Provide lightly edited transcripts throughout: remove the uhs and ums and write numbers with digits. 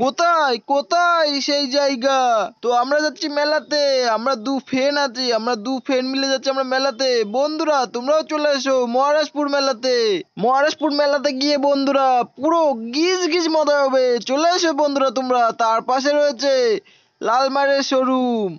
কোথায় কোথায় সেই জায়গা? তো আমরা যাচ্ছি মেলাতে, আমরা দু ফ্রেন্ড আছি, আমরা দু ফ্রেন্ড মিলে যাচ্ছি আমরা মেলাতে। বন্ধুরা তোমরাও চলে এসো মহারাজপুর মেলাতে। মহারাজপুর মেলাতে গিয়ে বন্ধুরা পুরো গিজ গিজ মজা হবে। চলে এসো বন্ধুরা তোমরা। তার পাশে রয়েছে লালমারের শোরুম।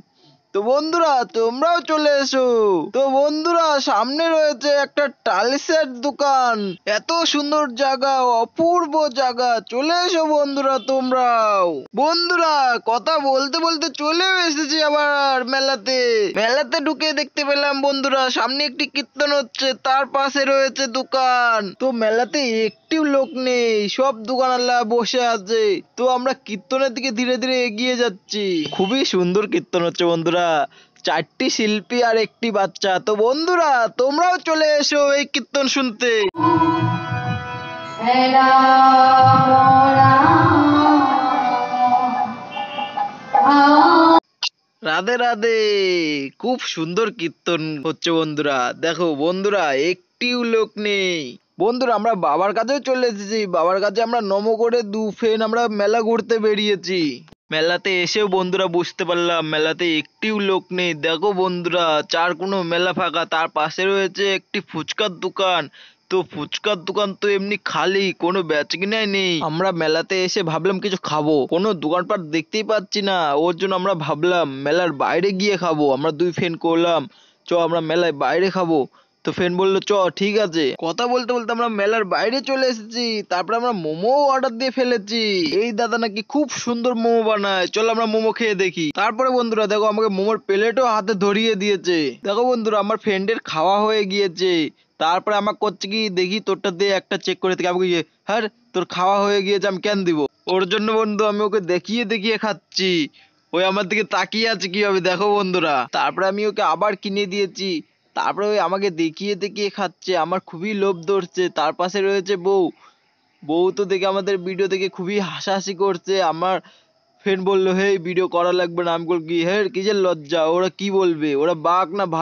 তো বন্ধুরা তোমরাও চলে এসো। তো বন্ধুরা সামনে রয়েছে একটা টালিসের দোকান। এত সুন্দর জায়গা, অপূর্ব জায়গা। চলে এসো বন্ধুরা তোমরাও। বন্ধুরা কথা বলতে বলতে চলেও এসেছি আবার মেলাতে। মেলাতে ঢুকে দেখতে পেলাম বন্ধুরা সামনে একটি কীর্তন হচ্ছে, তার পাশে রয়েছে দোকান। তো মেলাতে একটিও লোক নেই, সব দোকানওয়ালা বসে আছে। তো আমরা কীর্তনের দিকে ধীরে ধীরে এগিয়ে যাচ্ছি। খুবই সুন্দর কীর্তন হচ্ছে বন্ধুরা, চারটি শিল্পী আর একটি বাচ্চা। তো বন্ধুরা তোমরাও চলে এসো এই কীর্তন শুনতে। রাধে রাধে। খুব সুন্দর কীর্তন হচ্ছে বন্ধুরা। দেখো বন্ধুরা একটিও লোক নেই। বন্ধুরা আমরা বাবার কাছেও চলে এসেছি। বাবার কাছে আমরা নমো করে দু ফ্রেন্ড আমরা মেলা ঘুরতে বেরিয়েছি। মেলাতে এসেও বন্ধুরা বুঝতে পারলাম মেলাতে একটিও লোক নেই। দেখো বন্ধুরা চার কোনো মেলা ফাঁকা, তার পাশে রয়েছে একটি ফুচকার দোকান। তো ফুচকার দোকান তো এমনি খালি, কোনো বেচাকেনাই নেই। আমরা মেলাতে এসে ভাবলাম কিছু খাবো, কোনো দোকানপাট দেখতেই পাচ্ছি না। ওর জন্য আমরা ভাবলাম মেলার বাইরে গিয়ে খাবো। আমরা দুই ফ্রেন্ড করলাম চ আমরা মেলায় বাইরে খাবো। তো ফ্রেন্ড বললো চ ঠিক আছে। কথা বলতে বলতে আমরা মেলার বাইরে চলে এসেছি। তারপরে আমরা মোমো অর্ডার দিয়ে ফেলেছি। এই দাদা নাকি খুব সুন্দর মোমো বানায়, চলো আমরা মোমো খেয়ে দেখি। তারপরে বন্ধুরা দেখো আমাকে মোমোর প্লেটও হাতে ধরিয়ে দিয়েছে। দেখো বন্ধুরা আমার ফ্রেন্ডের খাওয়া হয়ে গিয়েছে। তারপরে আমাকে করছে কি দেখি তোরটা দিয়ে একটা চেক করে থেকে আমাকে হ্যাঁ তোর খাওয়া হয়ে গিয়েছে আমি কেন দিব। ওর জন্য বন্ধু আমি ওকে দেখিয়ে দেখিয়ে খাচ্ছি। ওই আমার দিকে তাকিয়ে আছে কিভাবে দেখো বন্ধুরা। তারপরে আমি ওকে আবার কিনে দিয়েছি। তারপরে ওই আমাকে দেখিয়ে দেখিয়ে খাচ্ছে। আমার খুবই লোভ ধরছে। তার পাশে রয়েছে বউ। বউ তো দেখে আমাদের ভিডিও দেখে খুবই হাসাহাসি করছে। আমার ফ্রেন্ড বললো হে ভিডিও করা লাগবে না। আমি বলছি হে কিসের লজ্জা, ওরা কি বলবে, ওরা বাঘ না ভাল্লুক?